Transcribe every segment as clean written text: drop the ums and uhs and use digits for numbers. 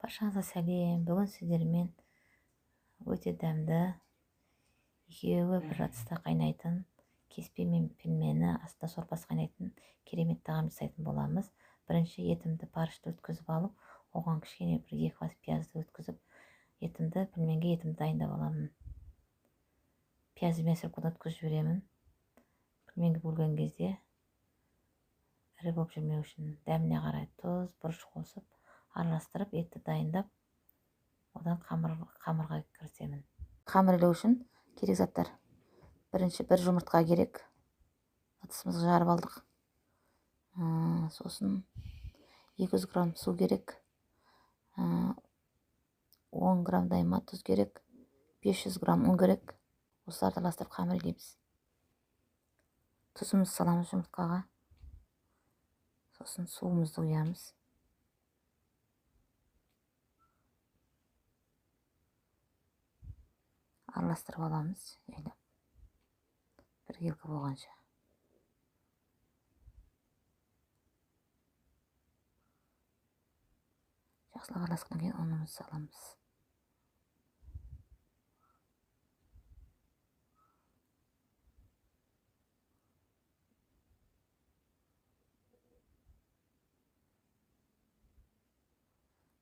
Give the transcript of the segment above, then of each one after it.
Баршаңызға сәлем. Бүгін сіздермен өте дәмді екеуі бір ыдыста қайнайтын кеспе мен пельмені астында сорпасы қайнайтын керемет тағам жасайтын боламыз. Бірінші етімді парышты өткізіп алып, оған кішкене бір 2 бас пиязды өткізіп, пельменге етімді дайындап аламын. Пиязды мясорубкадан өткізіп жіберемін. Пельменге бөлген кезде ірі болып жүрмеу үшін дәміне қарай тұз, бұрыш қосып, араластырып етті дайындап, одан қамырға кірісемін. Қамыр үшін керек заттар: бірінші бір жұмыртқа керек. Ыдысымызға жарып алдық. Сосын 200 грамм су керек. 10 граммдай тұз керек. 500 грамм ұн керек. Осыларды араластырып қамыр илейміз. Тұзымызды саламыз жұмыртқаға. Сосын суымызды құямыз. Араластырып аламыз, жайлап. Бір келкі болғанша. Жақсылап араласқаннан кейін ұнымызды саламыз.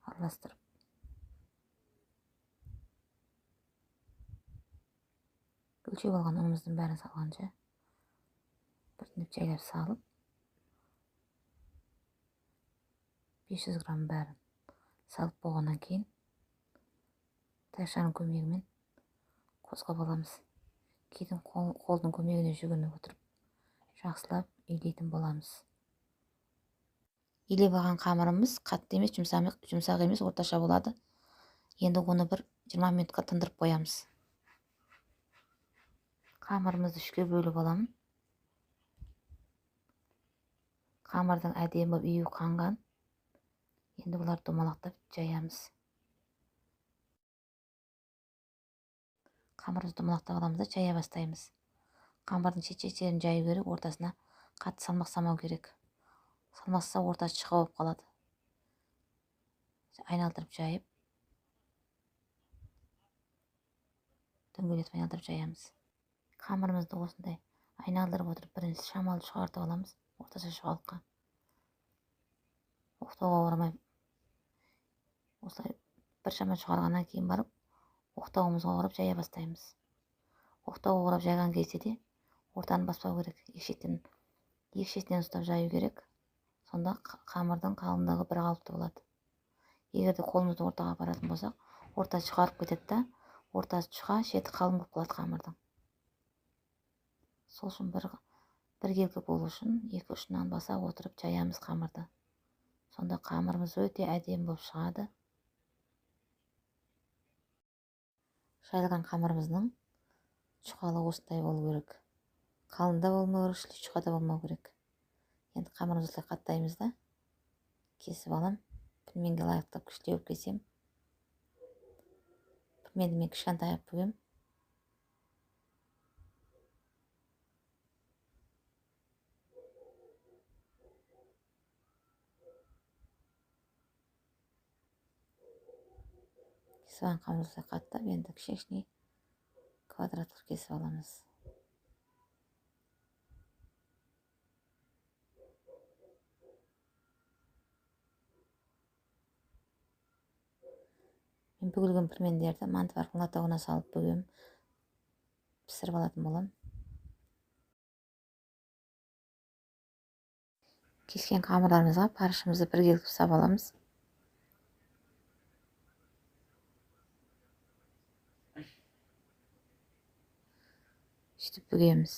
Араластырып. Өлшеп алған ұнымыздың бәрін салғанша біртіндеп жайлап салып, 500 грамм бәрін салып болғаннан кейін таяқшаның көмегімен қозғап аламыз. Кейде қолдың көмегіне жүгініп отырып жақсылап илейтін боламыз. Илеп алған қамырымыз қатты емес, жұмсақ емес, орташа болады. Енді оны бір 20 минутқа тындырып қоямыз. Қамырымызды 3-ке бөліп аламын. Қамырдың әдемі үйі қанған. Енді бұларды домалақтап жаямыз. Қамырымызды домалақтап аламыз да жая бастаймыз. Қамырдың шет-шеттерін жаю керек, ортасына қатты салмақ салмау керек. Салмақса ортасы шұқа болып қалады. Айналдырып жайып, дөңгелетіп айналдырып жаямыз. Қамырымызды осындай айналдырып отырып, бірінші шамалы шығартып аламыз, орташа шұғалыққа. Оқтауға орамай, осылай бір шама шығарғаннан кейін барып, оқтауымызға орап жая бастаймыз. Оқтауға орап жайған кезде де ортаны баспау керек. Екі шетінен ұстап жаю керек. Сонда қамырдың қалыңдығы бір қалыпты болады. Егерде қолымызды ортаға апаратын болсақ, ортасы шығарып кетеді да, ортасы жұқа, шеті қалың болып қалады қамырдың. Сол үшін бір келкі болу үшін екі ұшынан баса отырып жаямыз қамырды. Сонда қамырымыз өте әдемі болып шығады. Жайылған қамырымыздың жұқалы осындай болу керек. Қалында болмау керек, жұқада болмау керек. Енді қамырымызды осылай қаттаймыз да, кесіп алам. Пельменге лайықтап кішілеу кесем. Пельменді мен кішкентайып бөгем. Кесіп алған қамырымызды қаттап, енді кішкене квадрат қылып кесіп аламыз. Мен бүгілген пельмендерді мантыварканың лотогына салып бөгем, пісіріп алатын болам. Кескен қамырларымызға парышымызды бір келкіп сап аламыз. Сөйтіп бүгеміз.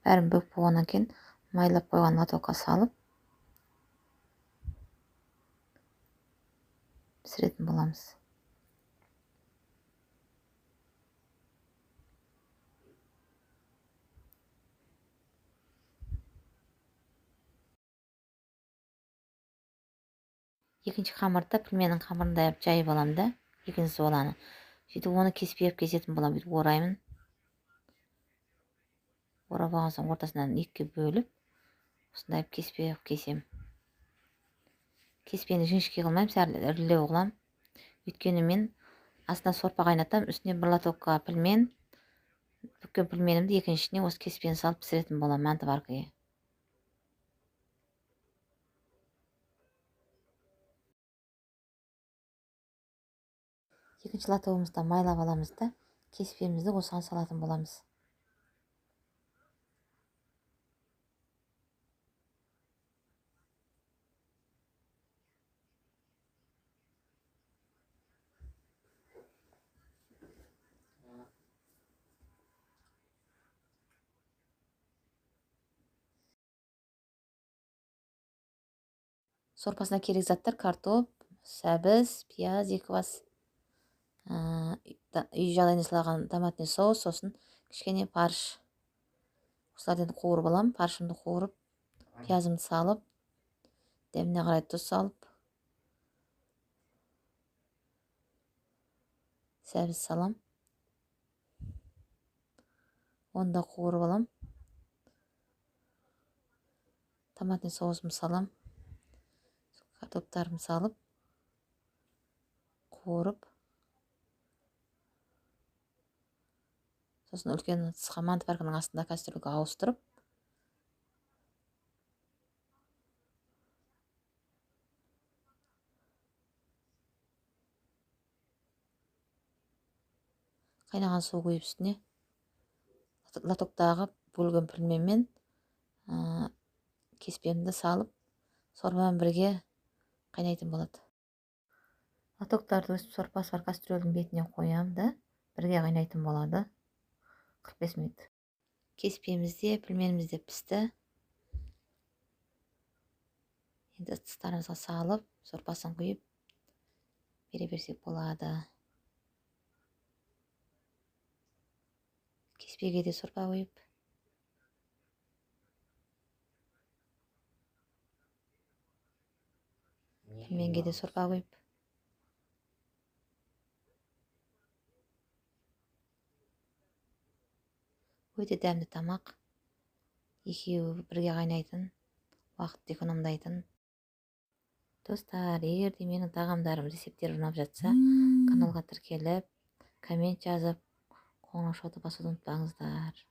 Бәрін бүгіп болғаннан кейін майлап қойған лотокқа салып пісіретін боламыз. Екінші қамырды пельменнің қамырындай жайып аламын да, екінші суаланы. Сөйтіп оны кеспеп кесетін боламын. Бүйтіп ораймын. Орап алған соң ортасынан 2-ке бөліп, осындай кеспе қылып кесем. Кеспені жіңішке қылмаймын, сәл ірілеу қылам. Өйткені мен астына сорпа қайнатам, үстіне бір лотокқа пілмен, бүккен пілменімді екіншісіне осы кеспені салып пісіретін боламын мантываркаға. Екінші лотогымызда майлап аламыз да, кеспемізді осыған салатын боламыз. Сорпасына керек заттар: картоп, сәбіз, пияз 2 бас, үй жағдайында сылаған томатный соус, сосын кішкене парш. Осыларды қуырып алам. Паршымды қуырып, пиязымды салып, дәміне қарай тұз салып, сәбіз салам. Оны да қуырып алам. Томатный соусымды салам. Картоптарымды салып, қуырып, сосын үлкен ыдысқа, мантыварканың астында кастрюльға ауыстырып, қайнаған су құйып үстіне лотоктағы бөлген пілменмен кеспемді салып, сорпамен бірге қайнайтын болады. Лотоктарды өсіп сорпасы бар кастрюльдің бетіне қоям да, бірге қайнайтын болады 45 минут. Кеспемізде, пілменімізде пісті. Енді ыдыстарымызға салып, сорпасын құйып бере берсек болады. Кеспеге де сорпа құйып, пілменге де сорпа құйып, өте дәмді тамақ. Екеуі бірге қайнайтын, уақытты экономдайтын. Достар, егер де менің тағамдарым, рецепттер ұнап жатса, каналға тіркеліп, коммент жазып, қоңырау шауды басуды ұмытпаңыздар.